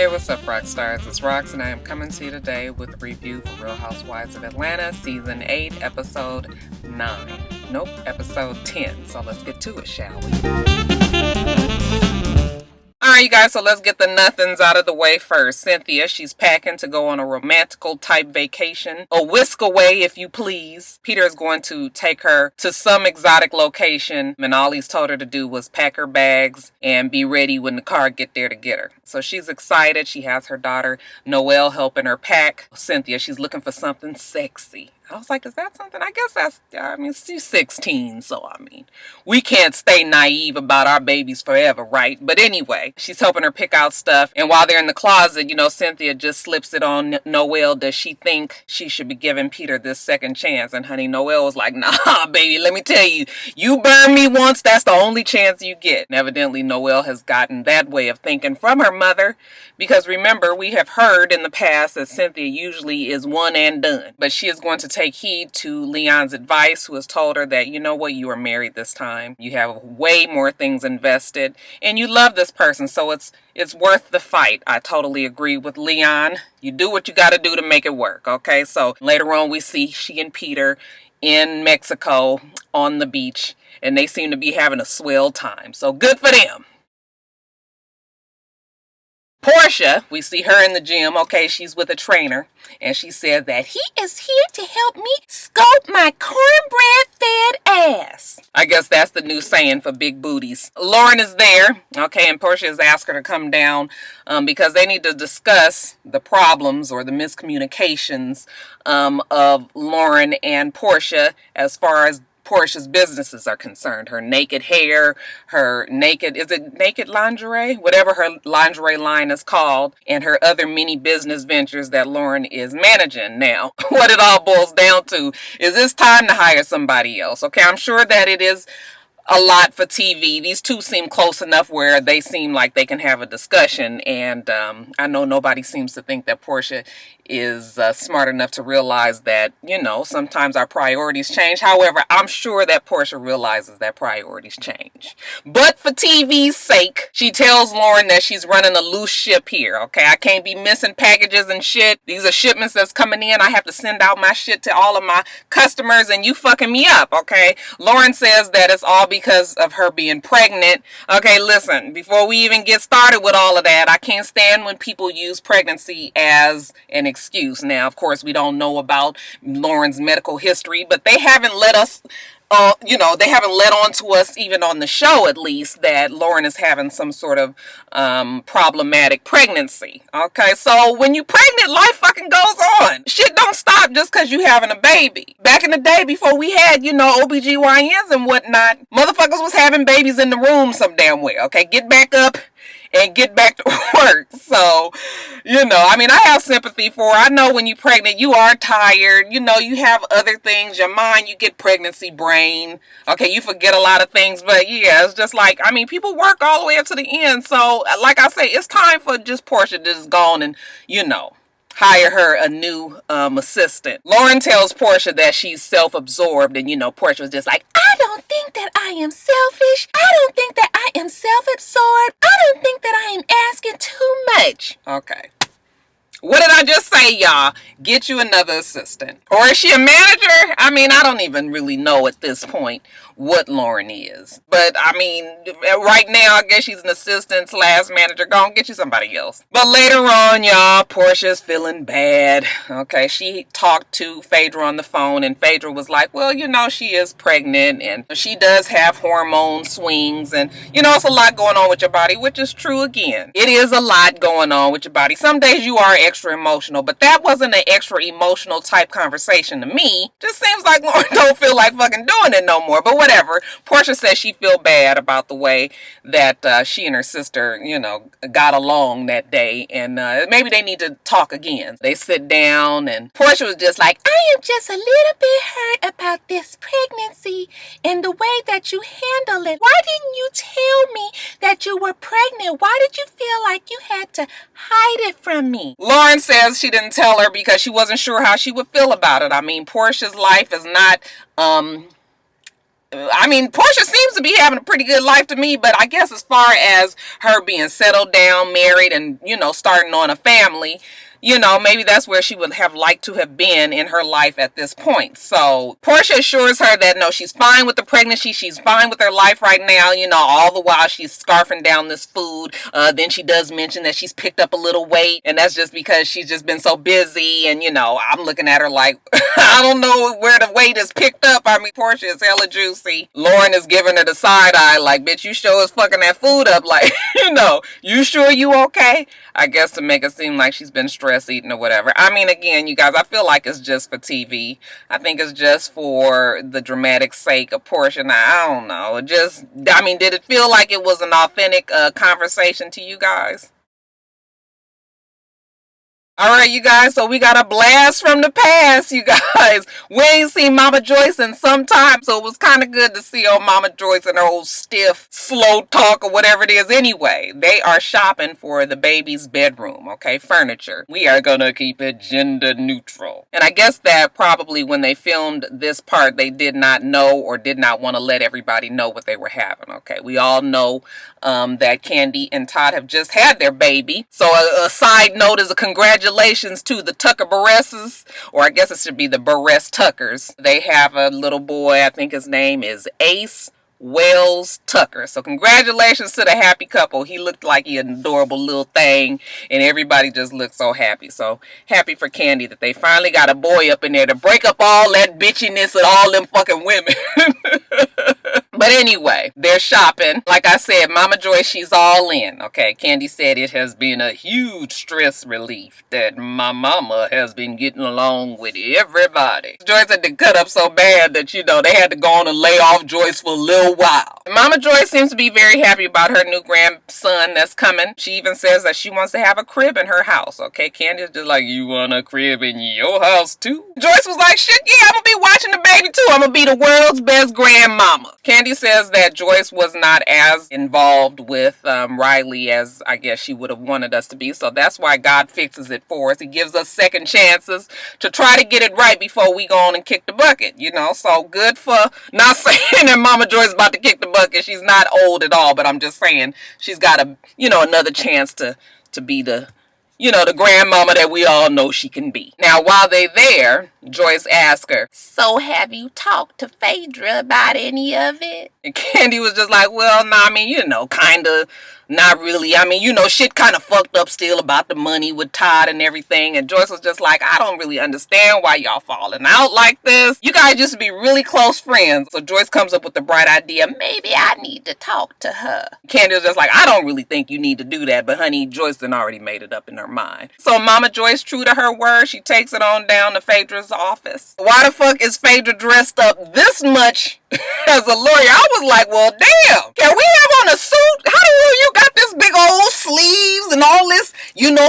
Hey, what's up, Roxstars? It's Rox, and I am coming to you today with a review for Real Housewives of Atlanta, Season 8, Episode 9. Nope, Episode 10. So let's get to it, shall we? Alright, you guys, so let's get the nothings out of the way first. Cynthia, she's packing to go on a romantical type vacation. A whisk away, if you please. Peter is going to take her to some exotic location, and all he's told her to do was pack her bags and be ready when the car get there to get her. So she's excited. She has her daughter Noelle helping her pack. Cynthia, she's looking for something sexy. I was like, is that something? I guess she's 16, so we can't stay naive about our babies forever, right? But anyway, she's helping her pick out stuff. And while they're in the closet, Cynthia just slips it on Noelle. Does she think she should be giving Peter this second chance? And honey, Noelle was like, nah, baby, let me tell you, you burn me once, that's the only chance you get. And evidently, Noelle has gotten that way of thinking from her mother. Because remember, we have heard in the past that Cynthia usually is one and done. But she is going to take heed to Leon's advice, who has told her that, you know what, you are married this time. You have way more things invested. And you love this person, so it's worth the fight. I totally agree with Leon. You do what you got to do to make it work, okay? So later on, we see she and Peter in Mexico on the beach. And they seem to be having a swell time. So good for them. Porsha, we see her in the gym. Okay, she's with a trainer, and she said that he is here to help me sculpt my cornbread-fed ass. I guess that's the new saying for big booties. Lauren is there, okay, and Porsha has asked her to come down because they need to discuss the problems or the miscommunications of Lauren and Porsha as far as Porsha's businesses are concerned. Her naked hair, her naked lingerie? Whatever her lingerie line is called, and her other mini business ventures that Lauren is managing. Now, what it all boils down to is it's time to hire somebody else. Okay, I'm sure that it is a lot for TV. These two seem close enough where they seem like they can have a discussion, and I know nobody seems to think that Porsha is smart enough to realize that, sometimes our priorities change. However, I'm sure that Porsha realizes that priorities change. But for TV's sake, she tells Lauren that she's running a loose ship here, okay? I can't be missing packages and shit. These are shipments that's coming in. I have to send out my shit to all of my customers, and you fucking me up, okay? Lauren says that it's all because of her being pregnant. Okay, listen, before we even get started with all of that, I can't stand when people use pregnancy as an excuse. Now, of course, we don't know about Lauren's medical history, but they haven't let us, they haven't let on to us, even on the show at least, that Lauren is having some sort of problematic pregnancy. Okay, so when you pregnant, life fucking goes on. Shit don't stop just because you having a baby. Back in the day, before we had, OBGYNs and whatnot, motherfuckers was having babies in the room some damn way. Okay, get back up and get back to work. So, I have sympathy for her. I know when you're pregnant, you are tired. You have other things. Your mind, you get pregnancy brain. Okay, you forget a lot of things. But yeah, it's just like, people work all the way up to the end. So, like I say, it's time for just Porsha to just go on and, hire her a new assistant. Lauren tells Porsha that she's self-absorbed, and Porsha was just like, I don't think that I am selfish. I don't think that I am self-absorbed. I don't think that I am asking too much. Okay. What did I just say, y'all? Get you another assistant. Or is she a manager? I don't even really know at this point what Lauren is. But, right now, I guess she's an assistant / manager. Go on, get you somebody else. But later on, y'all, Portia's feeling bad. Okay, she talked to Phaedra on the phone, and Phaedra was like, well, she is pregnant, and she does have hormone swings, and, it's a lot going on with your body, which is true again. It is a lot going on with your body. Some days you are extra emotional, but that wasn't an extra emotional type conversation to me. Just seems like Lauren don't feel like fucking doing it no more, but whatever. Porsha says she feel bad about the way that she and her sister, got along that day, and maybe they need to talk again. They sit down, and Porsha was just like, I am just a little bit hurt about this pregnancy and the way that you handle it. Why didn't you tell me that you were pregnant? Why did you feel like you had to hide it from me? Lauren says she didn't tell her because she wasn't sure how she would feel about it. Portia's life is not I mean, Porsha seems to be having a pretty good life to me, but I guess as far as her being settled down, married, and, starting on a family, maybe that's where she would have liked to have been in her life at this point. So Porsha assures her that no, she's fine with the pregnancy. She's fine with her life right now. All the while she's scarfing down this food. Then she does mention that she's picked up a little weight, and that's just because she's just been so busy. And, I'm looking at her like, I don't know where the weight is picked up. I mean, Porsha is hella juicy. Lauren is giving her the side eye like, bitch, you sure is fucking that food up. Like, you sure you okay? I guess to make it seem like she's been stress eating or whatever. I mean, again, you guys, I feel like it's just for TV. I think it's just for the dramatic sake of Porsha. Now, I don't know. Did it feel like it was an authentic conversation to you guys? All right, you guys, so we got a blast from the past, you guys. We ain't seen Mama Joyce in some time, so it was kind of good to see old Mama Joyce and her old stiff, slow talk or whatever it is. Anyway, they are shopping for the baby's bedroom, okay, furniture. We are going to keep it gender neutral. And I guess that probably when they filmed this part, they did not know or did not want to let everybody know what they were having, okay. We all know that Kandi and Todd have just had their baby. So a side note is a congratulations to the Tucker Barresses, or I guess it should be the Barres Tuckers. They have a little boy, I think his name is Ace Wells Tucker. So congratulations to the happy couple. He looked like an adorable little thing, and everybody just looked so happy. So happy for Kandi that they finally got a boy up in there to break up all that bitchiness with all them fucking women. But anyway, they're shopping. Like I said, Mama Joyce, she's all in. Okay, Kandi said it has been a huge stress relief that my mama has been getting along with everybody. Joyce had to cut up so bad that, they had to go on and lay off Joyce for a little while. Mama Joyce seems to be very happy about her new grandson that's coming. She even says that she wants to have a crib in her house. Okay, Kandi is just like, you want a crib in your house too? Joyce was like, shit, yeah, I'm gonna be watching the baby too. I'm gonna be the world's best grandmama. Kandi says that Joyce was not as involved with Riley as I guess she would have wanted us to be. So that's why God fixes it for us. He gives us second chances to try to get it right before we go on and kick the bucket, So good for, not saying that Mama Joyce about to kick the bucket. She's not old at all, but I'm just saying she's got another chance to be the the grandmama that we all know she can be. Now, while they're there, Joyce asked her, so have you talked to Phaedra about any of it? And Kandi was just like, well, nah, I mean, kind of, not really. I mean, shit kind of fucked up still about the money with Todd and everything. And Joyce was just like, I don't really understand why y'all falling out like this. You guys just be really close friends. So Joyce comes up with the bright idea, maybe I need to talk to her. Kandi was just like, I don't really think you need to do that. But honey, Joyce done already made it up in her mind. So Mama Joyce, true to her word, she takes it on down to Phaedra's office. Why the fuck is Phaedra dressed up this much as a lawyer? I was like, well, damn. Can we have on a suit? How the hell you got this big old sleeves and all this,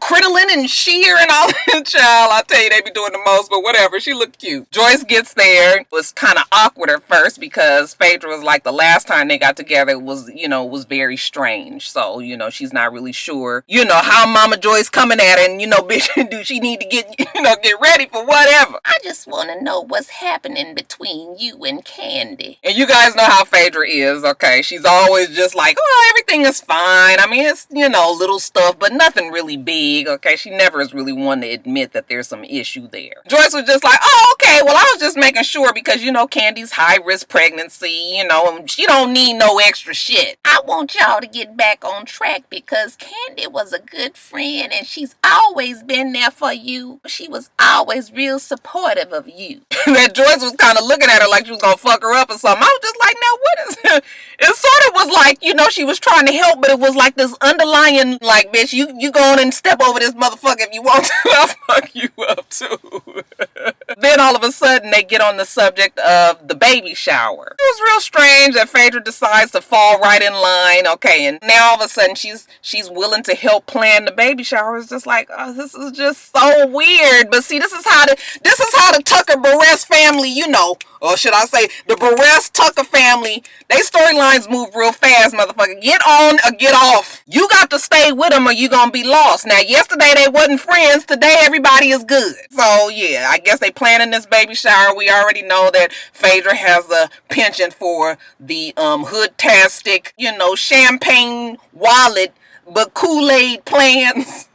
crinoline and sheer and all that? Child, I tell you, they be doing the most, but whatever. She looked cute. Joyce gets there. It was kind of awkward at first because Phaedra was like, the last time they got together was, was very strange. So, she's not really sure, how Mama Joyce coming at her and, bitch, do she need to get, get ready for whatever. I just want to know what's happening between you and Kandi. And you guys know how Phaedra is, okay? She's always just like, oh, everything is fine. I mean, it's, little stuff, but nothing really big, okay? She never is really one to admit that there's some issue there. Joyce was just like, oh, okay, well, I was just making sure because, Kandi's high-risk pregnancy, and she don't need no extra shit. I want y'all to get back on track because Kandi was a good friend and she's always been there for you. She was always real supportive of you. That Joyce was kind of looking at her like she was gonna fuck her up or something. I was just like, now what is it? It sort of was like, she was trying to help, but it was like this underlying, like, bitch, you go on and step over this motherfucker if you want to. I'll fuck you up too. Then all of a sudden they get on the subject of the baby shower. It was real strange that Phaedra decides to fall right in line. Okay, and now all of a sudden she's willing to help plan the baby shower. It's just like, oh, this is just so weird. But see, this is how the Tucker Barres family, or should I say the Barres Tucker family, they storylines move real fast, motherfucker. Get on or get off off. You got to stay with them or you gonna be lost. Now, yesterday they wasn't friends. Today everybody is good. So, yeah, I guess they planning this baby shower. We already know that Phaedra has a penchant for the hood-tastic, champagne wallet, but Kool-Aid plans.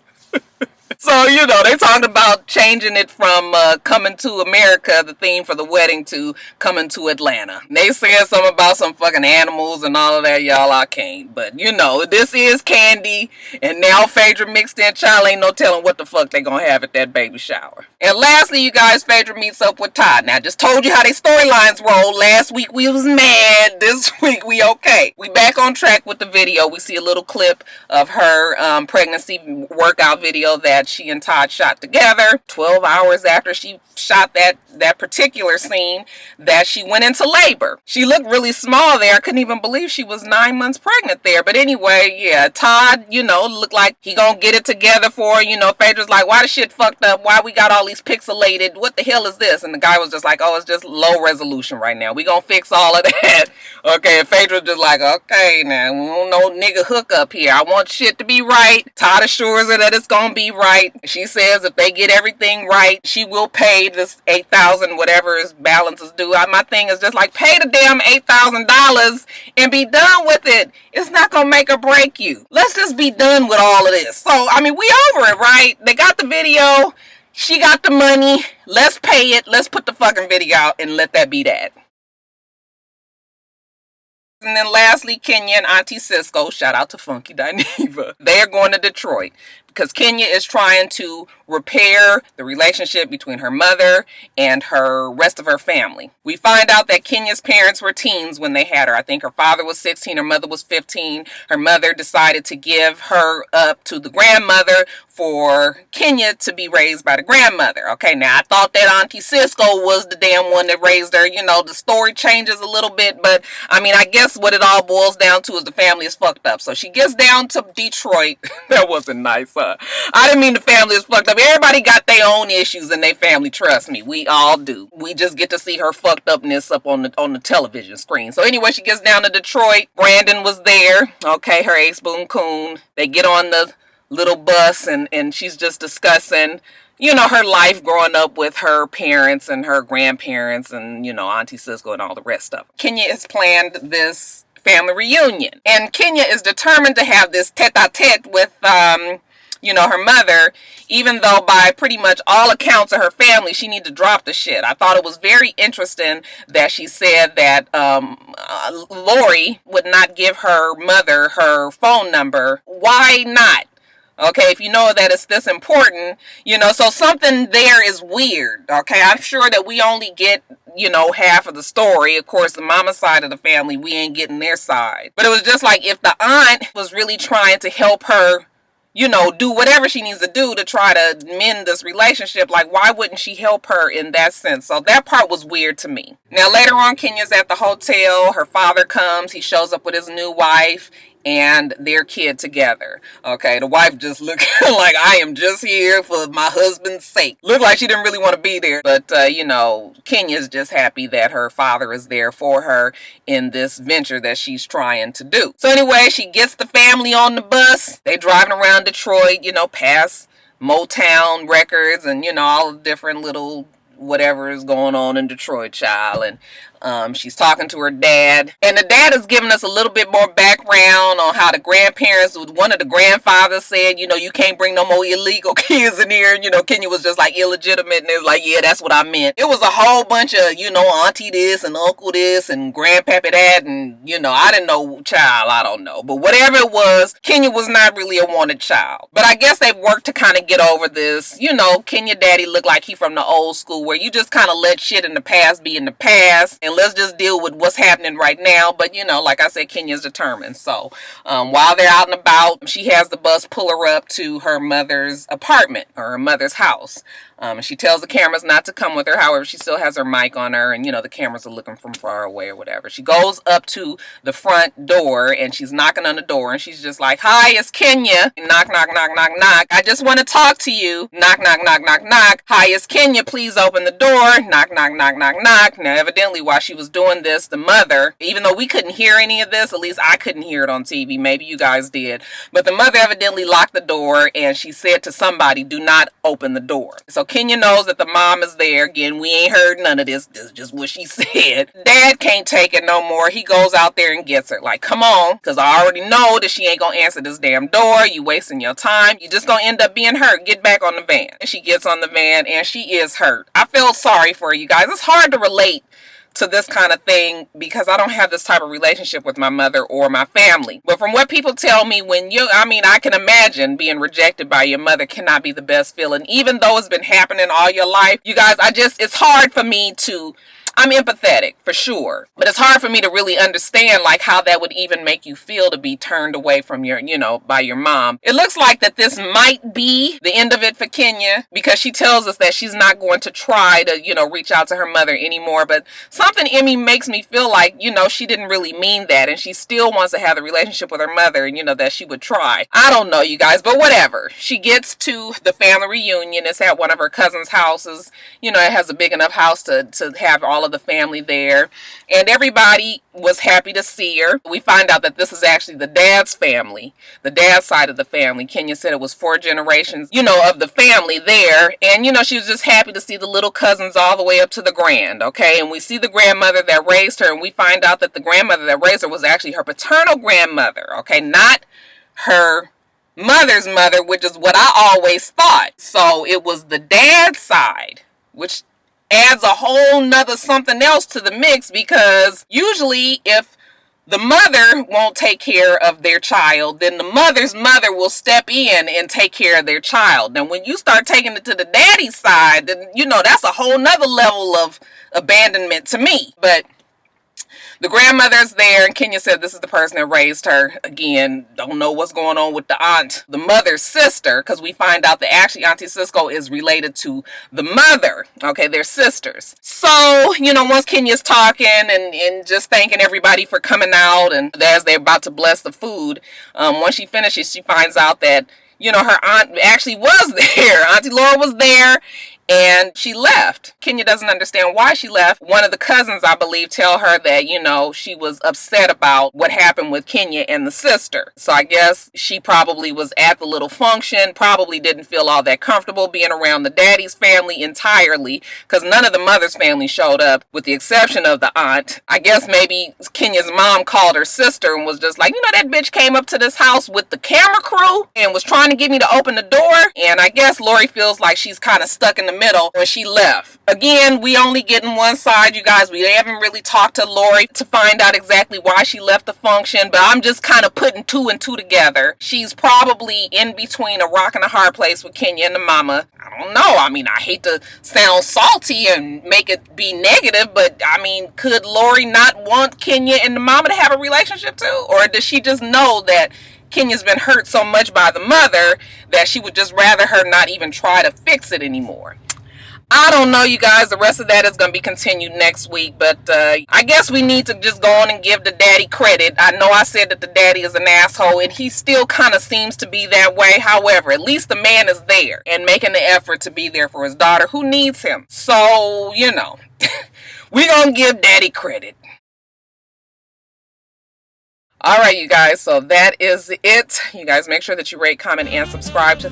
So, they talked about changing it from Coming to America, the theme for the wedding, to Coming to Atlanta. They said something about some fucking animals and all of that, y'all. I can't. But, this is Kandi, and now Phaedra mixed in. Child, ain't no telling what the fuck they gonna have at that baby shower. And lastly, you guys, Phaedra meets up with Todd. Now, I just told you how they storylines roll. Last week we was mad. This week we okay. We back on track with the video. We see a little clip of her pregnancy workout video that she and Todd shot together 12 hours after she shot that particular scene, that she went into labor. She looked really small there. I couldn't even believe she was 9 months pregnant there. But anyway, yeah, Todd, looked like he gonna get it together for her. Phaedra's like, why the shit fucked up? Why we got all these pixelated? What the hell is this? And the guy was just like, oh, it's just low resolution right now. We gonna fix all of that. Okay, and Phaedra's just like, okay, now, we don't know nigga hook up here. I want shit to be right. Todd assures her that it's gonna be right. She says if they get everything right, she will pay this $8,000, whatever his balance is due. My thing is just like, pay the damn $8,000 and be done with it. It's not gonna make or break you. Let's just be done with all of this. So, we over it, right? They got the video. She got the money. Let's pay it. Let's put the fucking video out and let that be that. And then lastly, Kenya and Auntie Cisco, shout out to Funky Dineva, they are going to Detroit because Kenya is trying to repair the relationship between her mother and her rest of her family. We find out that Kenya's parents were teens when they had her. I think her father was 16, her mother was 15. Her mother decided to give her up to the grandmother for Kenya to be raised by the grandmother. Okay, now I thought that Auntie Cisco was the damn one that raised her. The story changes a little bit, but I guess what it all boils down to is the family is fucked up. So she gets down to Detroit. That wasn't nice, huh? I didn't mean the family is fucked up. Everybody got their own issues in their family, trust me. We all do. We just get to see her fucked upness up on the television screen. So anyway, she gets down to Detroit. Brandon was there. Okay, her ace boon coon. They get on the little bus and she's just discussing her life growing up with her parents and her grandparents and, Auntie Cisco and all the rest of them. Kenya has planned this family reunion. And Kenya is determined to have this tete-a-tete with, her mother, even though by pretty much all accounts of her family, she needs to drop the shit. I thought it was very interesting that she said that Lori would not give her mother her phone number. Why not? Okay, if you know that it's this important, so something there is weird. Okay, I'm sure that we only get, half of the story. Of course, the mama side of the family, we ain't getting their side. But it was just like if the aunt was really trying to help her, do whatever she needs to do to try to mend this relationship, like why wouldn't she help her in that sense? So that part was weird to me. Now later on, Kenya's at the hotel. Her father comes. He shows up with his new wife and their kid together. Okay, the wife just looked like, I am just here for my husband's sake. Looked like she didn't really want to be there. But, Kenya's just happy that her father is there for her in this venture that she's trying to do. So anyway, she gets the family on the bus. They driving around Detroit, past Motown records and, all the different little whatever is going on in Detroit, child. And she's talking to her dad, and the dad is giving us a little bit more background on how the grandparents, one of the grandfathers said, you can't bring no more illegal kids in here. Kenya was just like illegitimate, and it was like, yeah, that's what I meant. It was a whole bunch of, auntie this and uncle this and grandpappy that, and I didn't know, child, I don't know. But whatever it was, Kenya was not really a wanted child. But I guess they've worked to kind of get over this. Kenya daddy looked like he from the old school where you just kind of let shit in the past be in the past. And let's just deal with what's happening right now. But, like I said, Kenya's determined. So, while they're out and about, she has the bus pull her up to her mother's apartment or her mother's house. And she tells the cameras not to come with her. However, she still has her mic on her and, the cameras are looking from far away or whatever. She goes up to the front door and she's knocking on the door and she's just like, hi, it's Kenya. Knock, knock, knock, knock, knock. I just want to talk to you. Knock, knock, knock, knock, knock. Hi, it's Kenya. Please open the door. Knock, knock, knock, knock, knock. Now, evidently, while while she was doing this, the mother, even though we couldn't hear any of this, at least I couldn't hear it on TV. Maybe you guys did. But the mother evidently locked the door and she said to somebody, do not open the door. So Kenya knows that the mom is there. Again, we ain't heard none of this. This is just what she said. Dad can't take it no more. He goes out there and gets her. Like, come on, because I already know that she ain't gonna answer this damn door. You wasting your time. You just gonna end up being hurt. Get back on the van. And she gets on the van and she is hurt. I feel sorry for you guys. It's hard to relate to this kind of thing because I don't have this type of relationship with my mother or my family. But from what people tell me, I can imagine being rejected by your mother cannot be the best feeling. Even though it's been happening all your life, you guys, it's hard for me to, I'm empathetic for sure, but it's hard for me to really understand like how that would even make you feel to be turned away from your, by your mom. It looks like that this might be the end of it for Kenya because she tells us that she's not going to try to, reach out to her mother anymore. But something in me makes me feel like, she didn't really mean that and she still wants to have the relationship with her mother and, that she would try. I don't know, you guys, but whatever. She gets to the family reunion. It's at one of her cousin's houses. It has a big enough house to have all of the family there, and everybody was happy to see her. We find out that this is actually the dad's family, the dad's side of the family. Kenya said it was 4 generations, of the family there, and she was just happy to see the little cousins all the way up to the grand, okay? And we see the grandmother that raised her, and we find out that the grandmother that raised her was actually her paternal grandmother, okay? Not her mother's mother, which is what I always thought. So it was the dad's side, which adds a whole nother something else to the mix, because usually if the mother won't take care of their child, then the mother's mother will step in and take care of their child. Now when you start taking it to the daddy's side, then that's a whole nother level of abandonment to me. But the grandmother's there, and Kenya said this is the person that raised her. Again, don't know what's going on with the aunt, the mother's sister, because we find out that actually Auntie Cisco is related to the mother. Okay, they're sisters. So, once Kenya's talking and just thanking everybody for coming out, and as they're about to bless the food, once she finishes, she finds out that, her aunt actually was there. Auntie Laura was there. And she left. Kenya doesn't understand why she left. One of the cousins, I believe, tell her that, she was upset about what happened with Kenya and the sister. So I guess she probably was at the little function, probably didn't feel all that comfortable being around the daddy's family entirely, because none of the mother's family showed up, with the exception of the aunt. I guess maybe Kenya's mom called her sister and was just like, that bitch came up to this house with the camera crew and was trying to get me to open the door. And I guess Lori feels like she's kind of stuck in the middle when she left. Again, we only getting one side, you guys. We haven't really talked to Lori to find out exactly why she left the function, but I'm just kind of putting 2 and 2 together. She's probably in between a rock and a hard place with Kenya and the mama. I don't know. I hate to sound salty and make it be negative, but could Lori not want Kenya and the mama to have a relationship too? Or does she just know that Kenya's been hurt so much by the mother that she would just rather her not even try to fix it anymore? I don't know, you guys. The rest of that is going to be continued next week. But I guess we need to just go on and give the daddy credit. I know I said that the daddy is an asshole, and he still kind of seems to be that way. However, at least the man is there and making the effort to be there for his daughter who needs him. So, we're going to give daddy credit. All right, you guys. So that is it. You guys make sure that you rate, comment, and subscribe to...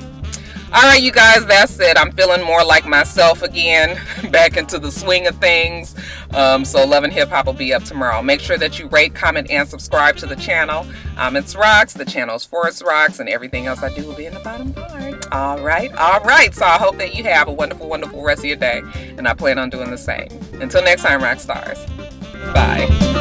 All right, you guys, that's it. I'm feeling more like myself again, back into the swing of things. So Love and Hip Hop will be up tomorrow. Make sure that you rate, comment, and subscribe to the channel. I'm itsrox. The channel is for itsrox, and everything else I do will be in the bottom part. All right. So I hope that you have a wonderful, wonderful rest of your day, and I plan on doing the same. Until next time, Roxstars. Bye.